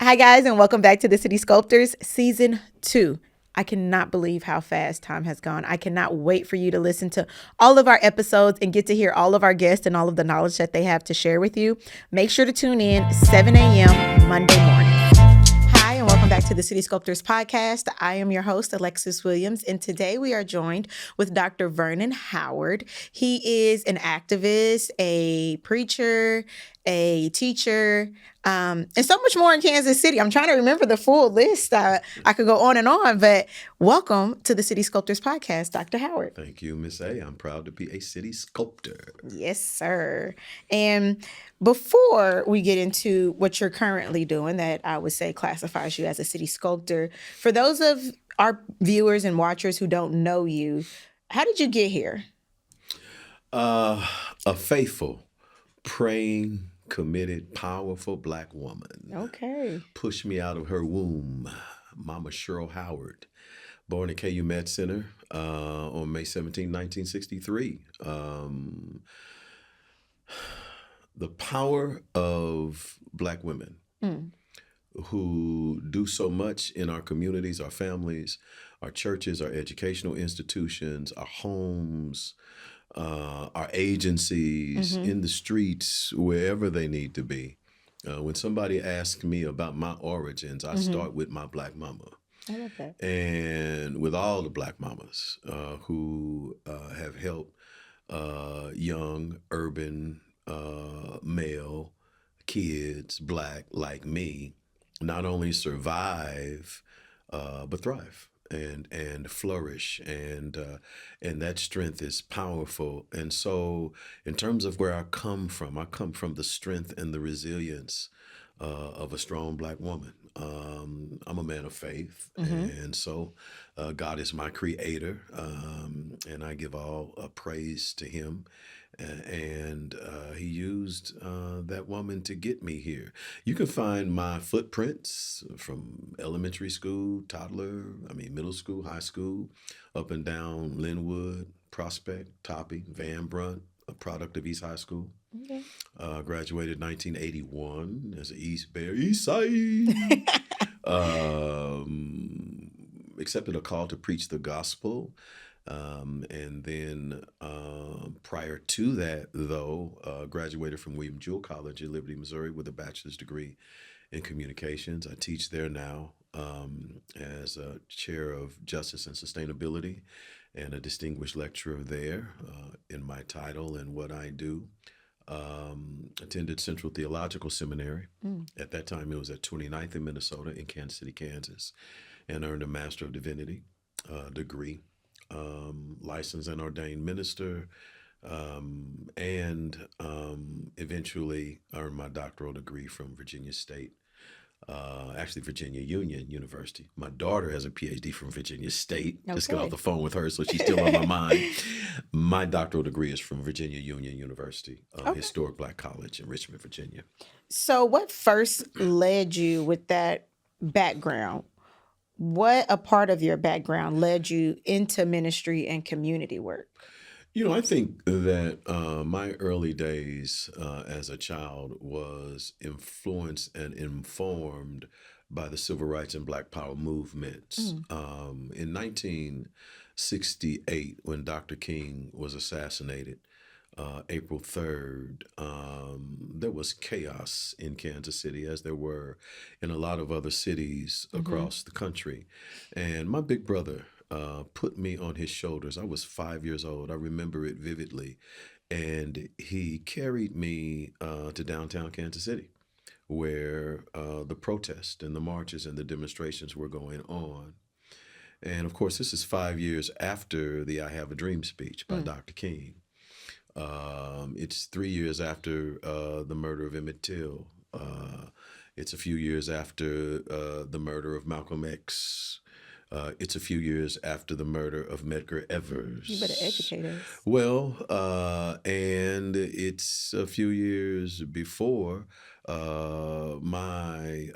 Hi, guys, and welcome back to the City Sculptors Season 2. I cannot believe how fast time has gone. I cannot wait for you to listen to all of our episodes and get to hear all of our guests and all of the knowledge that they have to share with you. Make sure to tune in 7 a.m. Monday morning. Hi, and welcome back to the City Sculptors Podcast. I am your host, Alexis Williams, and today we are joined with Dr. Vernon Howard. He is an activist, a preacher, a teacher, and so much more in Kansas City. I'm trying to remember the full list. I could go on, but welcome to the City Sculptors Podcast, Dr. Howard. Thank you, Miss A. I'm proud to be a city sculptor. Yes, sir. And before we get into what you're currently doing, that I would say classifies you as a city sculptor, for those of our viewers and watchers who don't know you, how did you get here? A faithful, praying, committed, powerful Black woman. Okay. Pushed me out of her womb, Mama Cheryl Howard, born at KU Med Center on May 17, 1963. The power of Black women who do so much in our communities, our families, our churches, our educational institutions, our homes, our agencies, in the streets, wherever they need to be. When somebody asks me about my origins, I start with my Black mama. I love that. And with all the Black mamas who have helped young, urban, male kids, Black like me, not only survive, but thrive and flourish, and that strength is powerful. And so, in terms of where I come from the strength and the resilience of a strong Black woman. I'm a man of faith, and so God is my creator, and I give all praise to Him. And He used that woman to get me here. You can find my footprints from elementary school, middle school, high school, up and down Linwood, Prospect, Topping, Van Brunt, a product of East High School. Okay. Graduated 1981 as an East Bear, East Side. Accepted a call to preach the gospel. And then prior to that, though, graduated from William Jewell College in Liberty, Missouri with a bachelor's degree in communications. I teach there now as a chair of justice and sustainability and a distinguished lecturer there in my title and what I do. Attended Central Theological Seminary. At that time, it was at 29th in Minnesota in Kansas City, Kansas, and earned a Master of Divinity degree. Licensed and ordained minister, and eventually earned my doctoral degree from Virginia State, actually Virginia Union University. My daughter has a PhD from Virginia State. Just got off the phone with her, so she's still on my mind. My doctoral degree is from Virginia Union University, historic Black college in Richmond, Virginia. So, what first led you with that background? What a part of your background led you into ministry and community work? You know, I think that my early days as a child was influenced and informed by the civil rights and Black Power movements. In 1968, when Dr. King was assassinated, April 3rd, there was chaos in Kansas City, as there were in a lot of other cities across the country. And my big brother put me on his shoulders. I was 5 years old. I remember it vividly. And he carried me to downtown Kansas City, where the protests and the marches and the demonstrations were going on. And of course, this is 5 years after the I Have a Dream speech by Dr. King. It's 3 years after the murder of Emmett Till. It's a few years after the murder of Malcolm X. It's a few years after the murder of Medgar Evers. You better educate us. Well, and it's a few years before my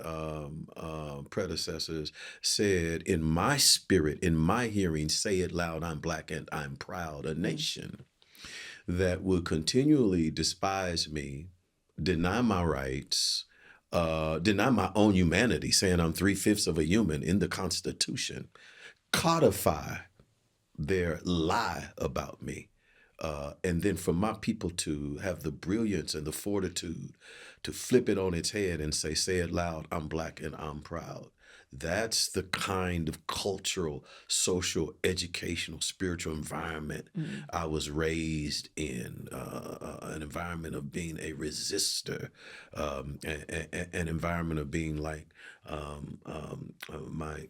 predecessors said, in my spirit, in my hearing, say it loud, I'm Black and I'm proud, a nation that will continually despise me, deny my rights, deny my own humanity, saying I'm 3/5 of a human in the Constitution, codify their lie about me. And then for my people to have the brilliance and the fortitude to flip it on its head and say it loud, I'm black and I'm proud. That's the kind of cultural, social, educational, spiritual environment I was raised in. An environment of being a resistor, an environment of being like my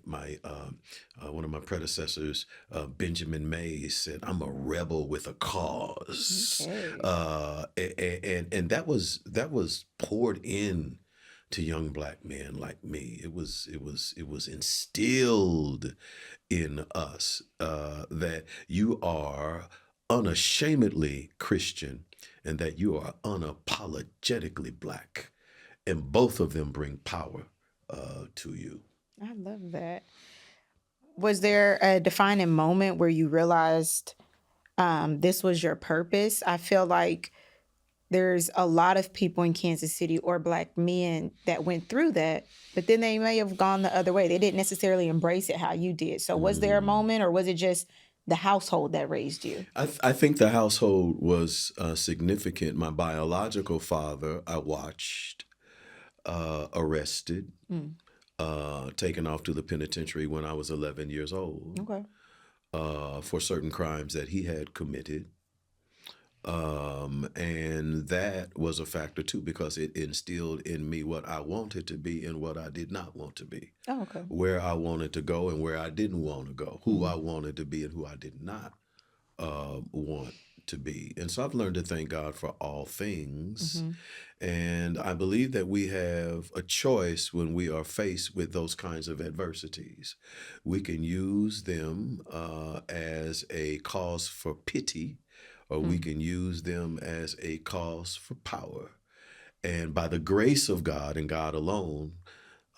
one of my predecessors, Benjamin Mays, said, "I'm a rebel with a cause," Okay. and that was poured in to young black men like me. It was instilled in us that you are unashamedly Christian and that you are unapologetically black, and both of them bring power to you. I love that. Was there a defining moment where you realized this was your purpose? I feel like there's a lot of people in Kansas City or black men that went through that, but then they may have gone the other way. They didn't necessarily embrace it how you did. So was there a moment, or was it just the household that raised you? I think the household was significant. My biological father, I watched arrested, Mm, taken off to the penitentiary when I was 11 years old okay. for certain crimes that he had committed. And that was a factor too, because it instilled in me what I wanted to be and what I did not want to be, Oh, okay. where I wanted to go and where I didn't want to go, who I wanted to be and who I did not want to be. And so I've learned to thank God for all things. Mm-hmm. And I believe that we have a choice when we are faced with those kinds of adversities. We can use them as a cause for pity, or we can use them as a cause for power. And by the grace of God and God alone,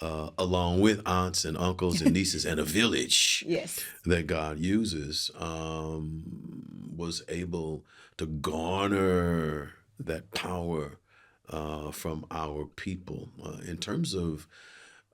along with aunts and uncles and nieces and a village Yes. that God uses, was able to garner that power from our people. In terms of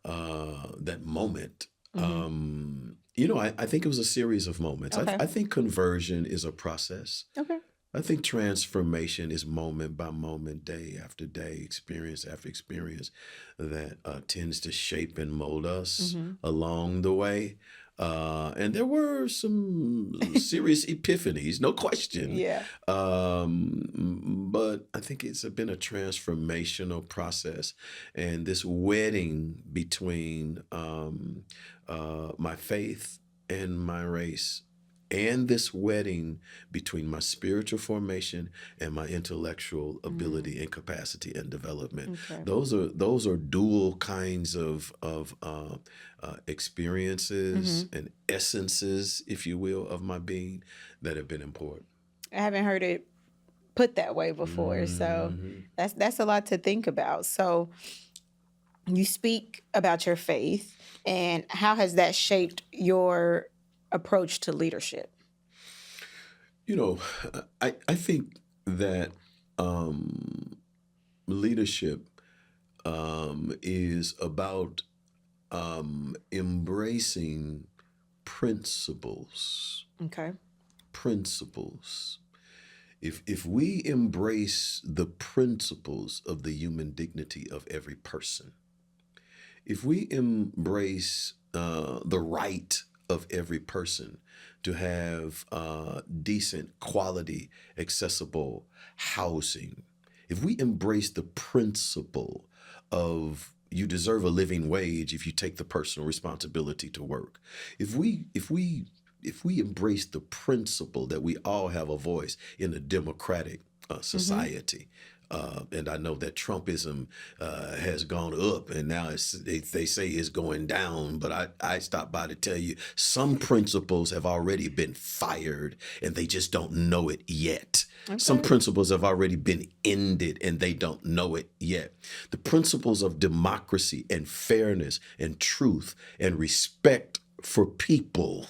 that moment, I think it was a series of moments. Okay. I think conversion is a process. Okay. I think transformation is moment by moment, day after day, experience after experience that tends to shape and mold us along the way. And there were some serious epiphanies, no question. Yeah. But I think it's been a transformational process. And this wedding between my faith and my race, and this wedding between my spiritual formation and my intellectual ability and capacity and development. Okay. Those are dual kinds of experiences and essences, if you will, of my being that have been important. I haven't heard it put that way before, so that's a lot to think about. So you speak about your faith, and how has that shaped your approach to leadership? You know, I think that leadership is about embracing principles. Okay. Principles. If we embrace the principles of the human dignity of every person, if we embrace the right of every person to have decent, quality, accessible housing, if we embrace the principle of you deserve a living wage if you take the personal responsibility to work, if we embrace the principle that we all have a voice in a democratic society, and I know that Trumpism has gone up, and now they say it's going down. But I stopped by to tell you some principles have already been fired, and they just don't know it yet. Okay. Some principles have already been ended, and they don't know it yet. The principles of democracy and fairness and truth and respect for people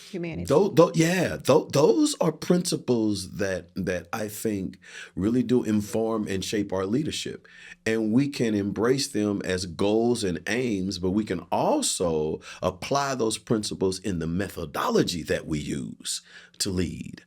humanity. Those are principles that I think really do inform and shape our leadership, and we can embrace them as goals and aims, but we can also apply those principles in the methodology that we use to lead.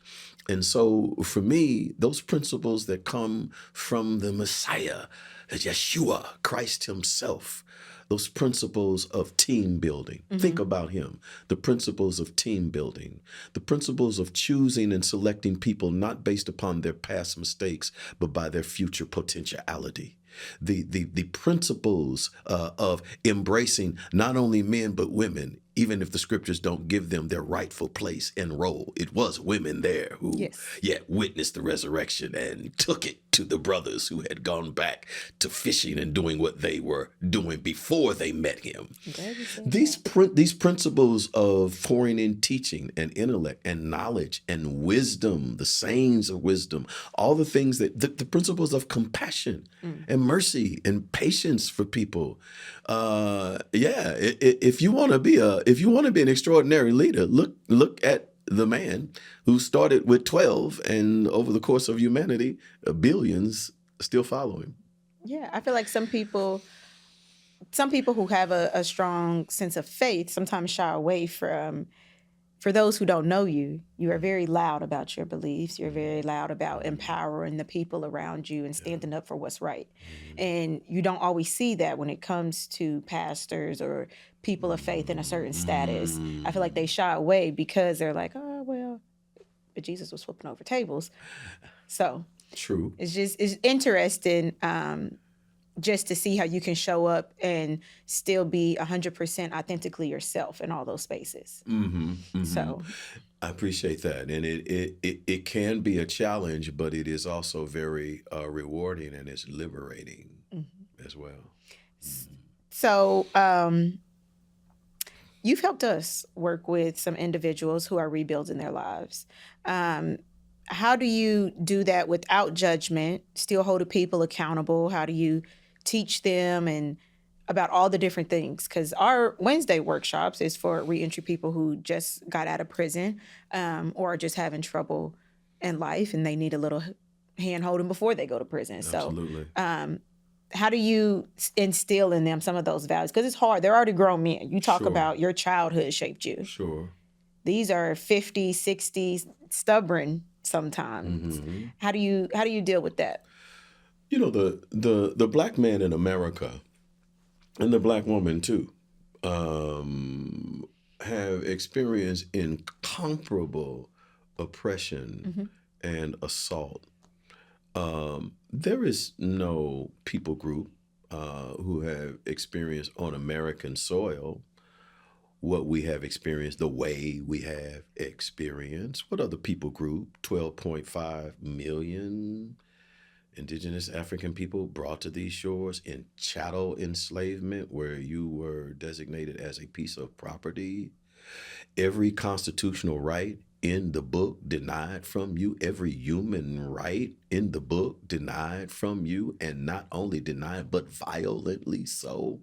And so, for me, those principles that come from the Messiah, Yeshua, Christ Himself, those principles of team building. Think about Him. The principles of team building, the principles of choosing and selecting people not based upon their past mistakes, but by their future potentiality. The principles of embracing not only men but women, even if the scriptures don't give them their rightful place and role. It was women there who Yes. yet witnessed the resurrection and took it to the brothers who had gone back to fishing and doing what they were doing before they met Him. These principles of pouring in teaching and intellect and knowledge and wisdom, the sayings of wisdom, all the things that the principles of compassion and mercy and patience for people. If you want to be an extraordinary leader, look at the man who started with 12, and over the course of humanity, billions still follow him. Yeah, I feel like some people who have a strong sense of faith sometimes shy away from. For those who don't know you, you are very loud about your beliefs. You're very loud about empowering the people around you and standing up for what's right. And you don't always see that when it comes to pastors or people of faith in a certain status. I feel like they shy away because they're like, oh, well, but Jesus was flipping over tables. So True. it's interesting just to see how you can show up and still be 100% authentically yourself in all those spaces. So I appreciate that, and it can be a challenge, but it is also very rewarding, and it's liberating as well. So you've helped us work with some individuals who are rebuilding their lives. How do you do that without judgment, still hold the people accountable? How do you teach them and about all the different things? Because our Wednesday workshops is for reentry people who just got out of prison or are just having trouble in life and they need a little hand holding before they go to prison. Absolutely. So how do you instill in them some of those values? Because it's hard. They're already grown men. You talk about your childhood shaped you. Sure. These are 50, 60, stubborn sometimes. How do you deal with that? You know, the black man in America and the black woman too have experienced incomparable oppression and assault. There is no people group who have experienced on American soil what we have experienced, the way we have experienced. What other people group? 12.5 million indigenous African people brought to these shores in chattel enslavement, where you were designated as a piece of property. Every constitutional right in the book denied from you. Every human right in the book denied from you, and not only denied, but violently so.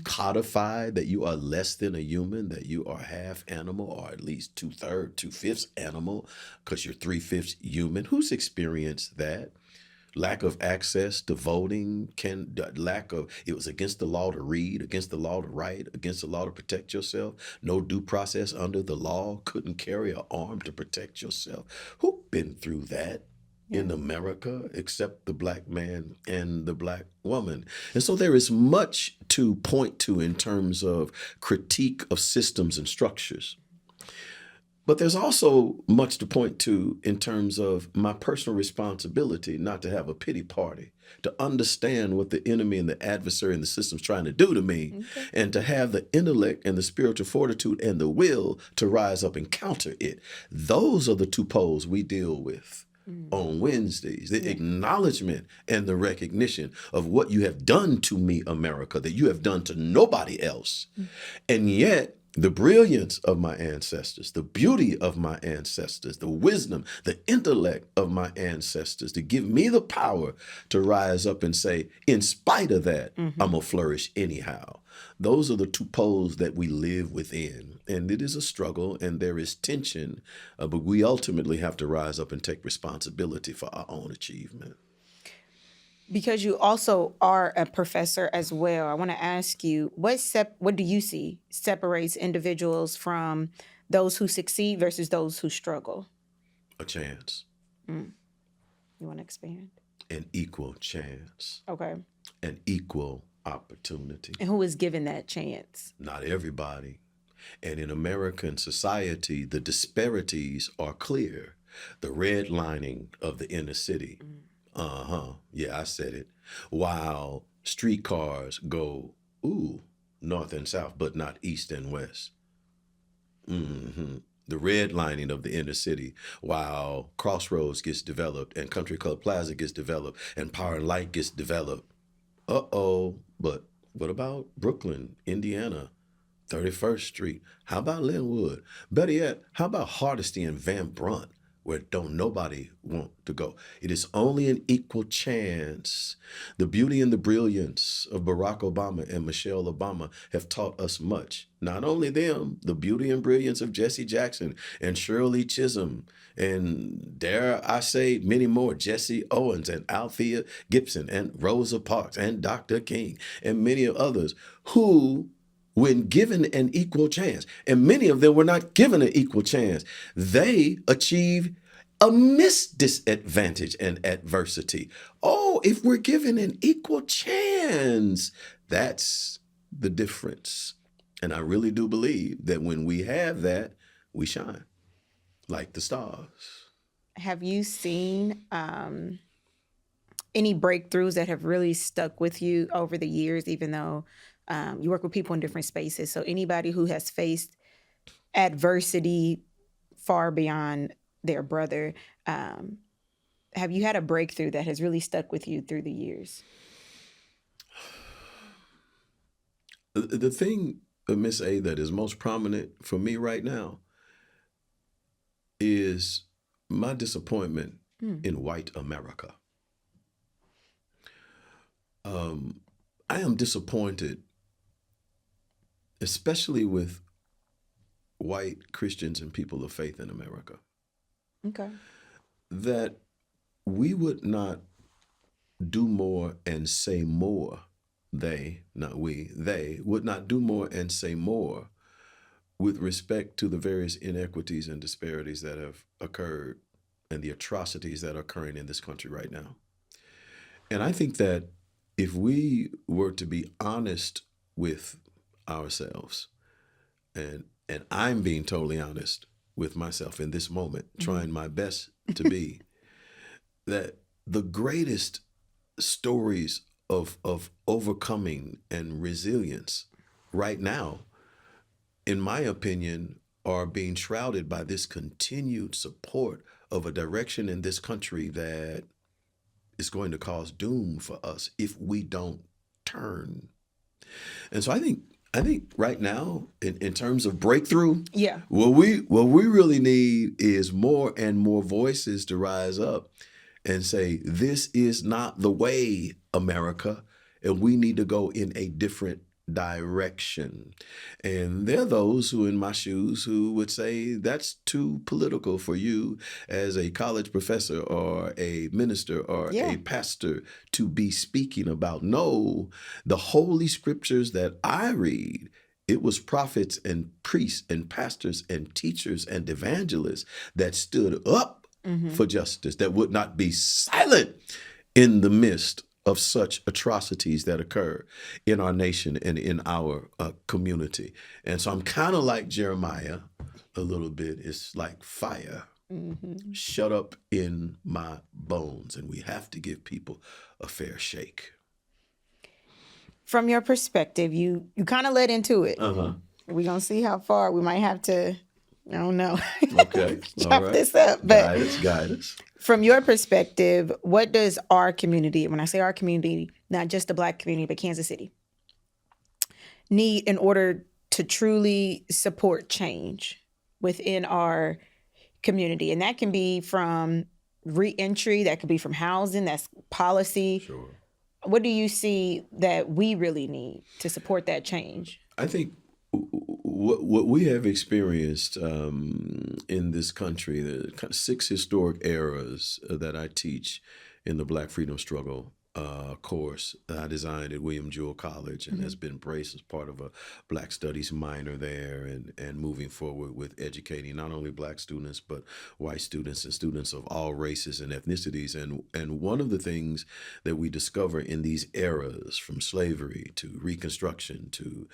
Codified that you are less than a human, that you are half animal, or at least 2/3, 2/5 animal, because you're 3/5 human. Who's experienced that? Lack of access to voting, it was against the law to read, against the law to write, against the law to protect yourself. No due process under the law, couldn't carry an arm to protect yourself. Who been through that in America except the black man and the black woman? And so there is much to point to in terms of critique of systems and structures. But there's also much to point to in terms of my personal responsibility not to have a pity party, to understand what the enemy and the adversary and the system's trying to do to me, and to have the intellect and the spiritual fortitude and the will to rise up and counter it. Those are the two poles we deal with on Wednesdays, the acknowledgement and the recognition of what you have done to me, America, that you have done to nobody else. And yet, the brilliance of my ancestors, the beauty of my ancestors, the wisdom, the intellect of my ancestors, to give me the power to rise up and say, in spite of that, I'm going to flourish anyhow. Those are the two poles that we live within. And it is a struggle and there is tension, but we ultimately have to rise up and take responsibility for our own achievement. Because you also are a professor as well, I want to ask you, what do you see separates individuals from those who succeed versus those who struggle? A chance. You want to expand? An equal chance. Okay. An equal opportunity. And who is given that chance? Not everybody. And in American society, the disparities are clear. The redlining of the inner city. Yeah, I said it. While streetcars go, north and south, but not east and west. The redlining of the inner city, while Crossroads gets developed and Country Club Plaza gets developed and Power and Light gets developed. But what about Brooklyn, Indiana, 31st Street? How about Linwood? Better yet, how about Hardesty and Van Brunt, where don't nobody want to go? It is only an equal chance. The beauty and the brilliance of Barack Obama and Michelle Obama have taught us much. Not only them, the beauty and brilliance of Jesse Jackson and Shirley Chisholm, and dare I say many more, Jesse Owens and Althea Gibson and Rosa Parks and Dr. King and many others who, when given an equal chance, and many of them were not given an equal chance, they achieve amidst disadvantage and adversity. Oh, if we're given an equal chance, that's the difference. And I really do believe that when we have that, we shine like the stars. Have you seen any breakthroughs that have really stuck with you over the years, even though you work with people in different spaces? So anybody who has faced adversity far beyond their brother, have you had a breakthrough that has really stuck with you through the years? The thing, Miss A, that is most prominent for me right now is my disappointment in white America. I am disappointed, especially with white Christians and people of faith in America. Okay. That we would not do more and say more. They, not we, they would not do more and say more with respect to the various inequities and disparities that have occurred and the atrocities that are occurring in this country right now. And I think that if we were to be honest with ourselves, and I'm being totally honest with myself in this moment, trying my best to be, that the greatest stories of overcoming and resilience right now, in my opinion, are being shrouded by this continued support of a direction in this country that is going to cause doom for us if we don't turn. And so I think right now, in terms of breakthrough, what we really need is more and more voices to rise up and say, this is not the way, America, and we need to go in a different direction. And there are those who in my shoes who would say that's too political for you as a college professor or a minister or a pastor to be speaking about. No, the holy scriptures that I read, it was prophets and priests and pastors and teachers and evangelists that stood up for justice, that would not be silent in the midst of such atrocities that occur in our nation and in our community. And so I'm kind of like Jeremiah a little bit. It's like fire. Shut up in my bones. And we have to give people a fair shake. From your perspective, you kind of led into it. We're going to see how far we might have to, I don't know. Okay. Chop this up. But guide us. From your perspective, what does our community, when I say our community, not just the Black community, but Kansas City, need in order to truly support change within our community? And that can be from reentry, that could be from housing, that's policy. Sure. What do you see that we really need to support that change? I think what we have experienced in this country, the kind of 6 historic eras that I teach in the Black Freedom Struggle course that I designed at William Jewell College and has been embraced as part of a Black Studies minor there, and moving forward with educating not only Black students but white students and students of all races and ethnicities. And one of the things that we discover in these eras, from slavery to Reconstruction to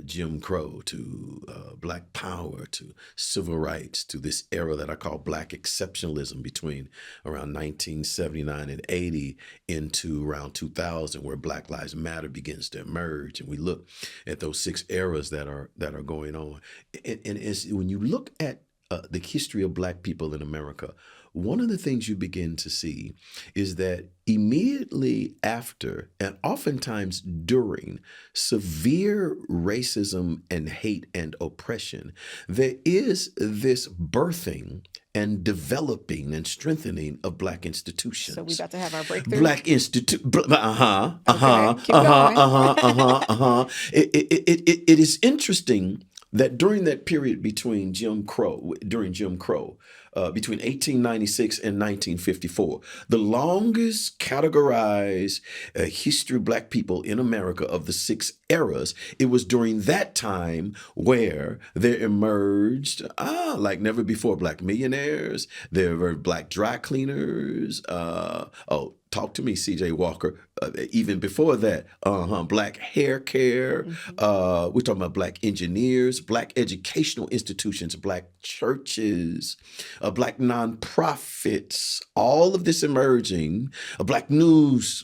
Jim Crow to Black Power to civil rights to this era that I call Black exceptionalism between around 1979 and 80 into around 2000, where Black Lives Matter begins to emerge, and we look at those 6 eras that are going on. And when you look at the history of Black people in America, one of the things you begin to see is that immediately after, and oftentimes during, severe racism and hate and oppression, there is this birthing and developing and strengthening of Black institutions. So we about to have our breakthrough. Black institute. Keep going. It is interesting that during that period between Jim Crow, between 1896 and 1954, the longest categorized history of Black people in America of the 6 eras, it was during that time where there emerged, like never before, Black millionaires. There were Black dry cleaners. Talk to me, C.J. Walker. Even before that, Black hair care. We're talking about Black engineers, Black educational institutions, Black churches, Black nonprofits. All of this emerging. Black news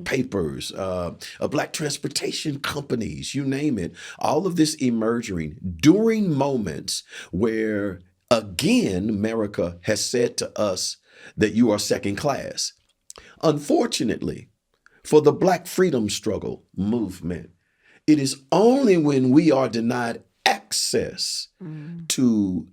papers, Black transportation companies. You name it. All of this emerging during moments where, again, America has said to us that you are second class. Unfortunately, for the Black freedom struggle movement, it is only when we are denied access to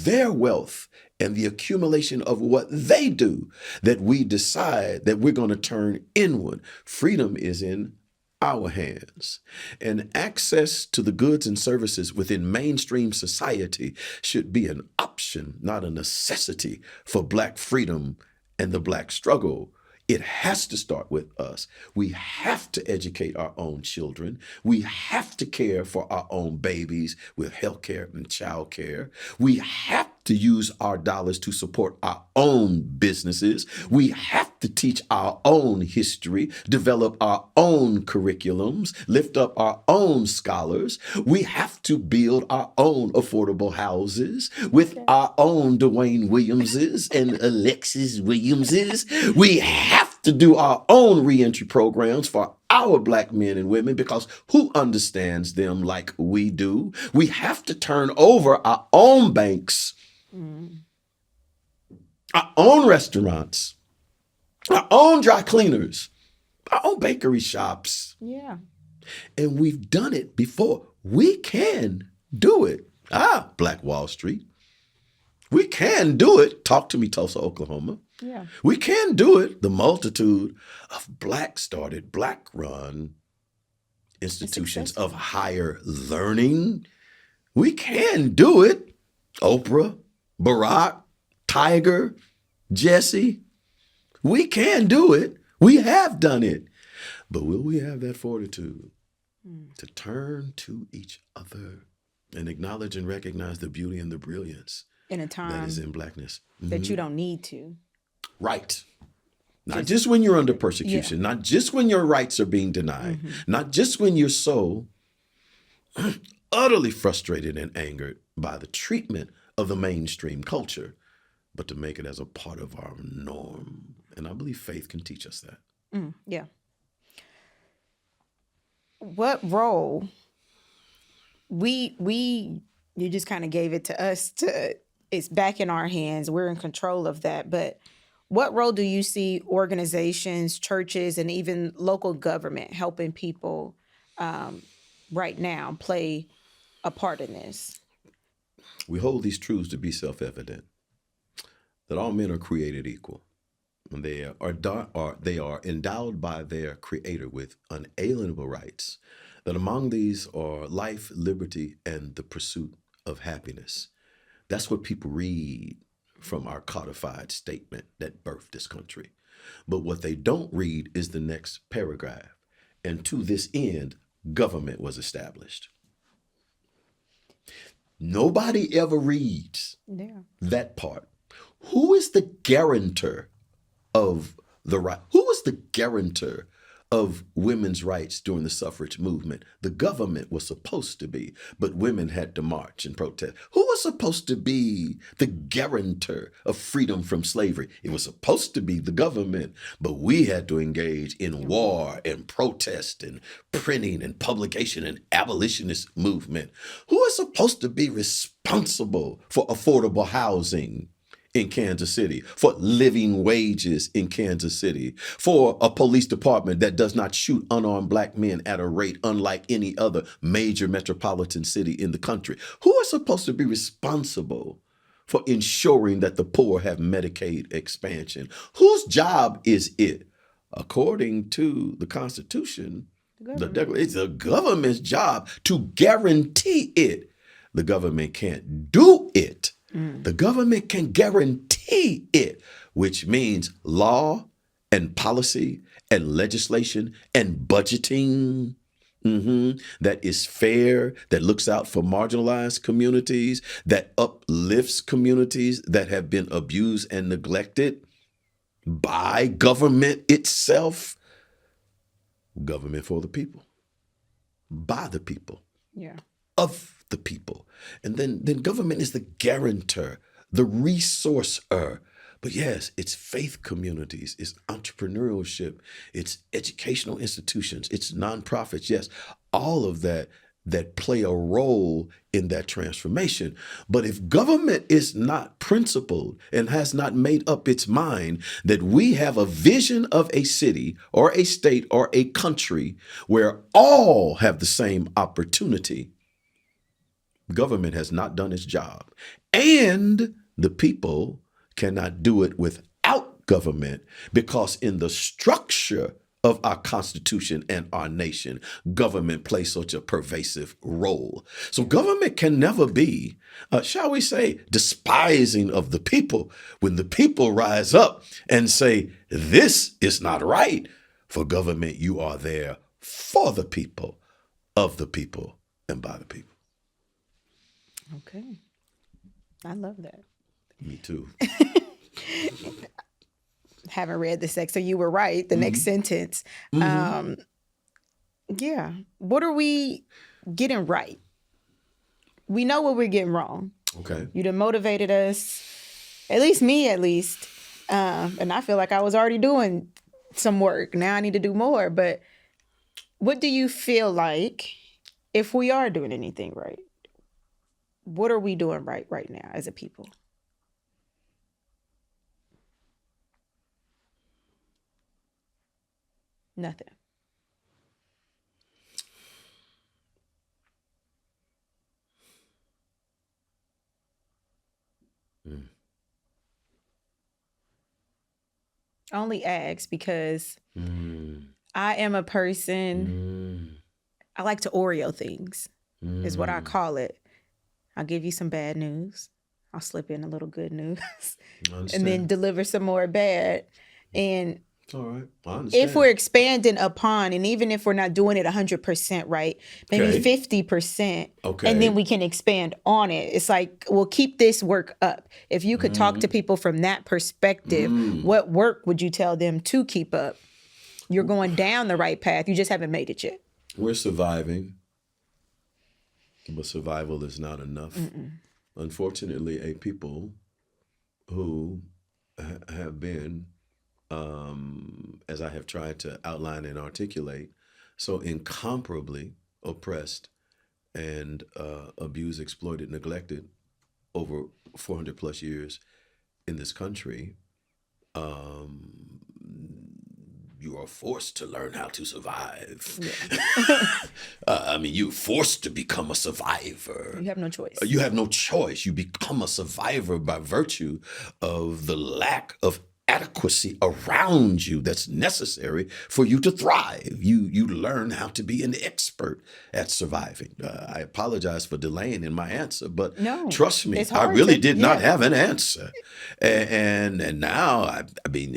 their wealth and the accumulation of what they do that we decide that we're going to turn inward. Freedom is in our hands. And access to the goods and services within mainstream society should be an option, not a necessity, for Black freedom and the Black struggle. It has to start with us. We have to educate our own children. We have to care for our own babies with health care and child care. We have to use our dollars to support our own businesses. We have to teach our own history, develop our own curriculums, lift up our own scholars. We have to build our own affordable houses with our own Dwayne Williamses and Alexis Williamses. We have to do our own reentry programs for our Black men and women, because who understands them like we do? We have to turn over our own banks, our own restaurants, our own dry cleaners, our own bakery shops. Yeah. And we've done it before. We can do it. Black Wall Street. We can do it. Talk to me, Tulsa, Oklahoma. Yeah. We can do it. The multitude of Black-started, Black-run institutions of higher learning. We can do it. Oprah, Barack, Tiger, Jesse. We can do it. We have done it. But will we have that fortitude to turn to each other and acknowledge and recognize the beauty and the brilliance in a time that is in Blackness? That you don't need to. Right. Not just when you're under persecution, not just when your rights are being denied, not just when you're so utterly frustrated and angered by the treatment of the mainstream culture, but to make it as a part of our norm. And I believe faith can teach us that. Yeah. What role you just kind of gave it to us it's back in our hands. We're in control of that. But what role do you see organizations, churches, and even local government helping people right now play a part in this? We hold these truths to be self-evident, that all men are created equal. And they are endowed by their creator with unalienable rights, that among these are life, liberty, and the pursuit of happiness. That's what people read from our codified statement that birthed this country. But what they don't read is the next paragraph. And to this end, government was established. Nobody ever reads that part. Who is the guarantor of the right? Who was the guarantor of women's rights during the suffrage movement? The government was supposed to be, but women had to march and protest. Who was supposed to be the guarantor of freedom from slavery? It was supposed to be the government, but we had to engage in war and protest and printing and publication and abolitionist movement. Who is supposed to be responsible for affordable housing in Kansas City, for living wages in Kansas City, for a police department that does not shoot unarmed black men at a rate unlike any other major metropolitan city in the country? Who is supposed to be responsible for ensuring that the poor have Medicaid expansion? Whose job is it? According to the Constitution, it's the government's job to guarantee it. The government can't do it. The government can guarantee it, which means law and policy and legislation and budgeting that is fair, that looks out for marginalized communities, that uplifts communities that have been abused and neglected by government itself. Government for the people, by the people, of the people. And then government is the guarantor, the resourcer. But yes, it's faith communities, it's entrepreneurship, it's educational institutions, it's nonprofits. Yes, all of that play a role in that transformation. But if government is not principled and has not made up its mind that we have a vision of a city or a state or a country where all have the same opportunity, government has not done its job. And the people cannot do it without government, because in the structure of our Constitution and our nation, government plays such a pervasive role. So government can never be, shall we say, despising of the people. When the people rise up and say, this is not right, for government, you are there for the people, of the people, and by the people. Okay. I love that. Me too. Haven't read the sex, so you were right. The next sentence. Yeah. What are we getting right? We know what we're getting wrong. Okay. You done motivated us, at least me, and I feel like I was already doing some work. Now I need to do more. But what do you feel like, if we are doing anything right? What are we doing right now as a people? Nothing. I only ask because I am a person, I like to Oreo things, is what I call it. I'll give you some bad news. I'll slip in a little good news and then deliver some more bad. And all right. I understand. If we're expanding upon, and even if we're not doing it 100% right, maybe 50%, and then we can expand on it. It's like, we'll keep this work up. If you could talk to people from that perspective, what work would you tell them to keep up? You're going down the right path. You just haven't made it yet. We're surviving, but survival is not enough. Unfortunately, a people who have been, as I have tried to outline and articulate, so incomparably oppressed and abused, exploited, neglected over 400 plus years in this country, you are forced to learn how to survive. Yeah. I mean, you're forced to become a survivor. You have no choice. You have no choice. You become a survivor by virtue of the lack of adequacy around you that's necessary for you to thrive. You learn how to be an expert at surviving. I apologize for delaying in my answer, but No, trust me, it's I hard really to, did not yeah. have an answer. And now I mean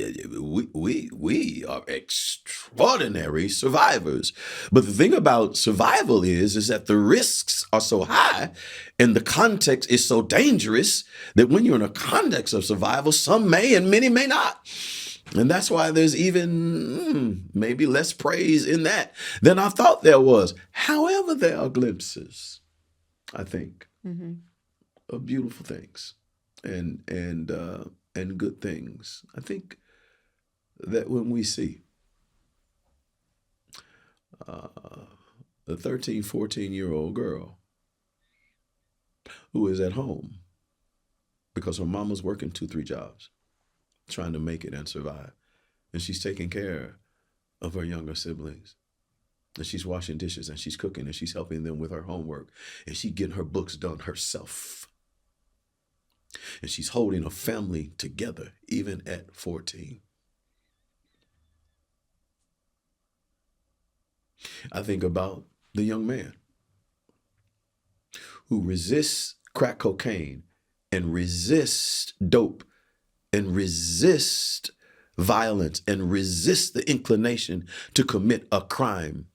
we are extraordinary survivors. But the thing about survival is that the risks are so high and the context is so dangerous that when you're in a context of survival, some may and many may not. And that's why there's even maybe less praise in that than I thought there was. However, there are glimpses, I think, Mm-hmm. of beautiful things and good things. I think that when we see uh, a 13, 14-year-old girl who is at home because her mama's working 2, 3 jobs, trying to make it and survive, and she's taking care of her younger siblings, and she's washing dishes and she's cooking and she's helping them with her homework, and she's getting her books done herself, and she's holding a family together even at 14. I think about the young man who resists crack cocaine and resists dope and resists violence and resists the inclination to commit a crime.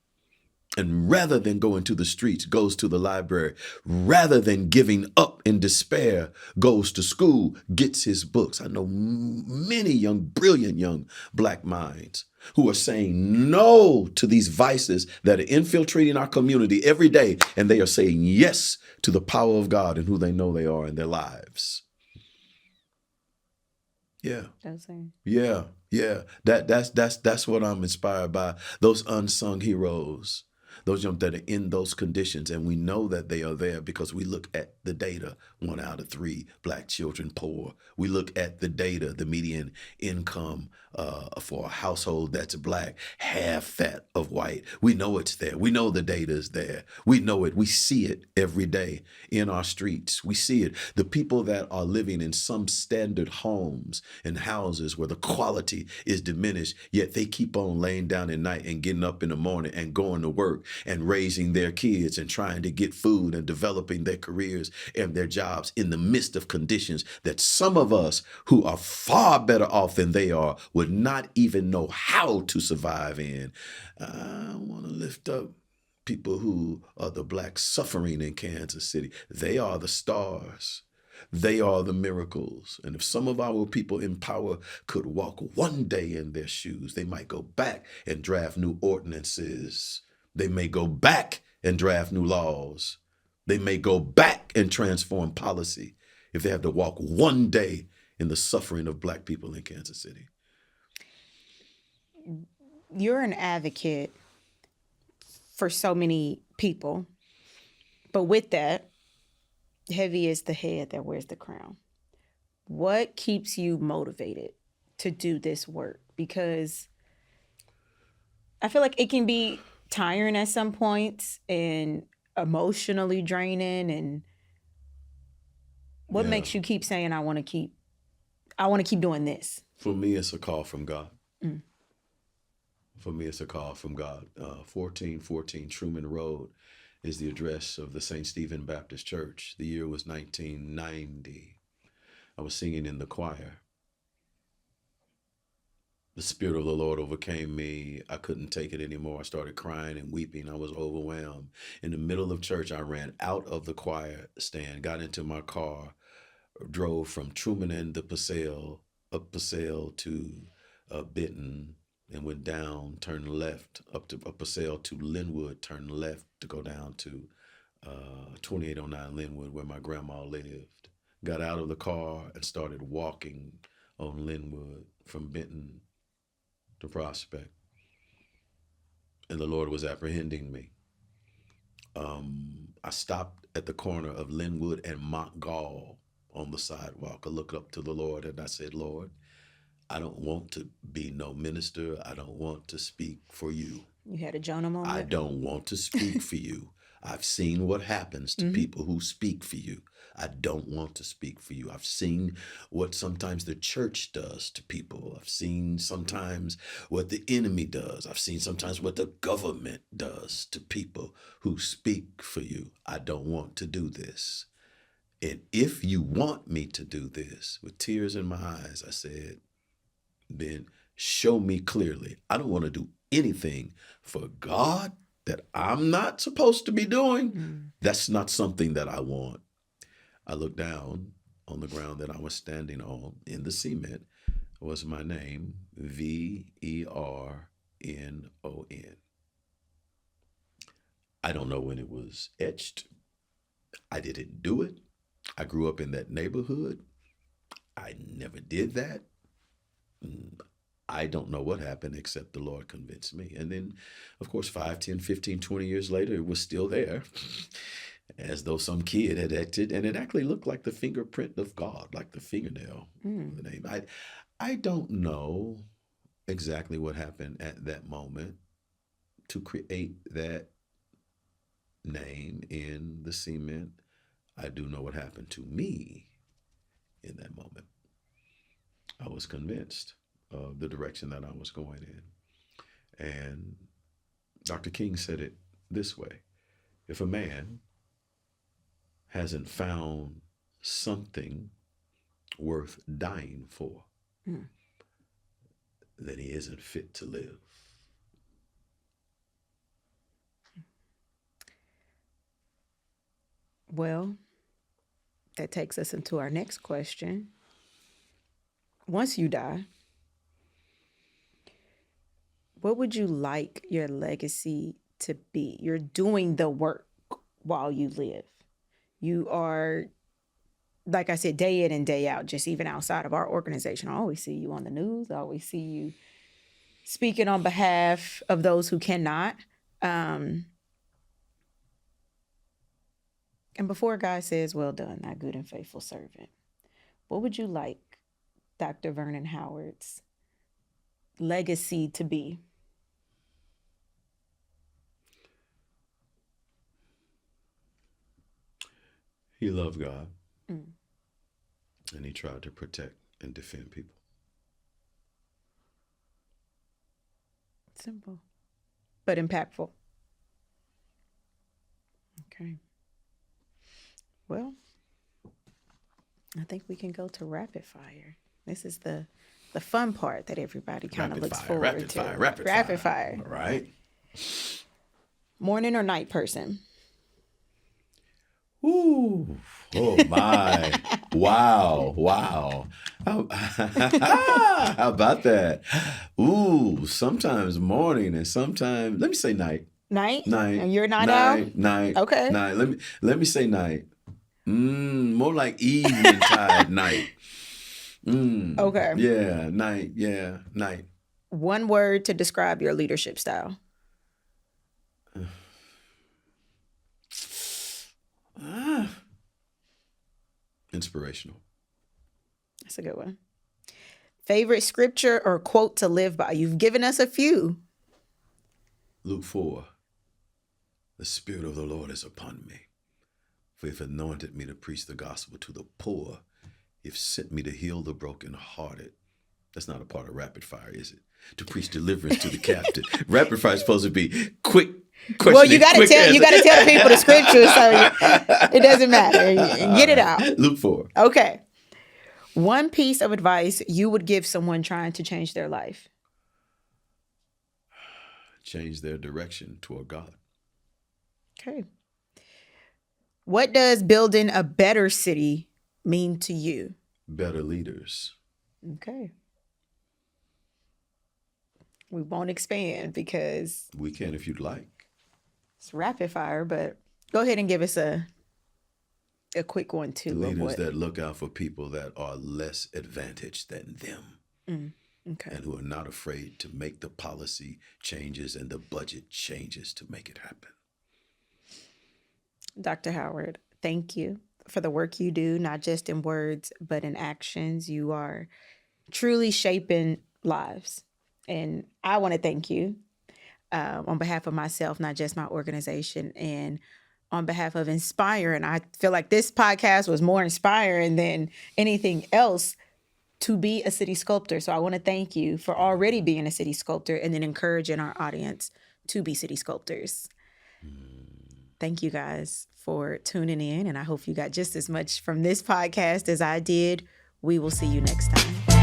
And rather than going to the streets, goes to the library. Rather than giving up in despair, goes to school, gets his books. I know many young, brilliant young black minds who are saying no to these vices that are infiltrating our community every day. And they are saying yes to the power of God and who they know they are in their lives. Yeah. Yeah. Yeah. That's what I'm inspired by. Those unsung heroes. Those young that are in those conditions, and we know that they are there because we look at the data. 1 out of 3 black children poor. We look at the data, the median income for a household that's black, half that of white. We know it's there. We know the data is there. We know it. We see it every day in our streets. We see it. The people that are living in some standard homes and houses where the quality is diminished, yet they keep on laying down at night and getting up in the morning and going to work and raising their kids and trying to get food and developing their careers and their jobs in the midst of conditions that some of us who are far better off than they are would not even know how to survive in. I want to lift up people who are the black suffering in Kansas City. They are the stars. They are the miracles. And if some of our people in power could walk one day in their shoes, they might go back and draft new ordinances. They may go back and draft new laws. They may go back and transform policy if they have to walk one day in the suffering of black people in Kansas City. You're an advocate for so many people, but with that, heavy is the head that wears the crown. What keeps you motivated to do this work? Because I feel like it can be tiring at some points and emotionally draining. And what Yeah. makes you keep saying, I want to keep doing this? For me, it's a call from God. Mm. For me, it's a call from God. 1414 Truman Road is the address of the St. Stephen Baptist Church. The year was 1990. I was singing in the choir. The Spirit of the Lord overcame me. I couldn't take it anymore. I started crying and weeping. I was overwhelmed. In the middle of church, I ran out of the choir stand, got into my car, drove from Truman and the Paseo, up Paseo to Benton, and went down, turned left, up Paseo to Linwood, turned left to go down to 2809 Linwood, where my grandma lived. Got out of the car and started walking on Linwood from Benton to Prospect. And the Lord was apprehending me. I stopped at the corner of Linwood and Montgall on the sidewalk. I looked up to the Lord and I said, Lord, I don't want to be no minister. I don't want to speak for you. You had a Jonah I moment. don't want to speak for you. I've seen what happens to Mm-hmm. people who speak for you. I don't want to speak for you. I've seen what sometimes the church does to people. I've seen sometimes what the enemy does. I've seen sometimes what the government does to people who speak for you. I don't want to do this. And if you want me to do this, with tears in my eyes, I said, then show me clearly. I don't want to do anything for God that I'm not supposed to be doing. Mm. That's not something that I want. I looked down on the ground that I was standing on. In the cement was my name, VERNON. I don't know when it was etched. I didn't do it. I grew up in that neighborhood. I never did that. I don't know what happened except the Lord convinced me. And then, of course, 5, 10, 15, 20 years later, it was still there, as though some kid had acted. And it actually looked like the fingerprint of God, like the fingernail. The name. I don't know exactly what happened at that moment to create that name in the cement. I do know what happened to me in that moment. I was convinced of the direction that I was going in. And Dr. King said it this way: if a man hasn't found something worth dying for, then he isn't fit to live. Well, that takes us into our next question. Once you die, what would you like your legacy to be? You're doing the work while you live. You are, like I said, day in and day out, just even outside of our organization. I always see you on the news. I always see you speaking on behalf of those who cannot. And before God says, well done, thy good and faithful servant, what would you like Dr. Vernon Howard's legacy to be? He loved God, and he tried to protect and defend people. Simple, but impactful. Okay. Well, I think we can go to rapid fire. This is the fun part that everybody kind of looks forward rapid to. fire, rapid Rapid fire. fire. All right. Morning or night person? Ooh. Oh my. Wow. Wow. How about that? Ooh, sometimes morning and sometimes, let me say night. Night? Night. And you're a night owl? Night. Okay. Night. Let me say night. More like evening tide night. Okay. Yeah, night. Yeah, night. One word to describe your leadership style. Inspirational. That's a good one. Favorite scripture or quote to live by? You've given us a few. Luke 4. The Spirit of the Lord is upon me, for if anointed me to preach the gospel to the poor, if sent me to heal the brokenhearted. That's not a part of rapid fire, is it? To preach deliverance to the captive. Rapid fire is supposed to be quick. Well, you got to tell people the scripture, so it doesn't matter. Get it out. Luke 4. Okay. One piece of advice you would give someone trying to change their life. Change their direction toward God. Okay. What does building a better city mean to you? Better leaders. Okay. We won't expand because we can if you'd like. It's rapid fire, but go ahead and give us a quick one too. Leaders that look out for people that are less advantaged than them. Okay. And who are not afraid to make the policy changes and the budget changes to make it happen. Dr. Howard, thank you for the work you do, not just in words, but in actions. You are truly shaping lives. And I want to thank you on behalf of myself, not just my organization, and on behalf of Inspire. And I feel like this podcast was more inspiring than anything else to be a city sculptor. So I want to thank you for already being a city sculptor and then encouraging our audience to be city sculptors. Thank you guys for tuning in. And I hope you got just as much from this podcast as I did. We will see you next time.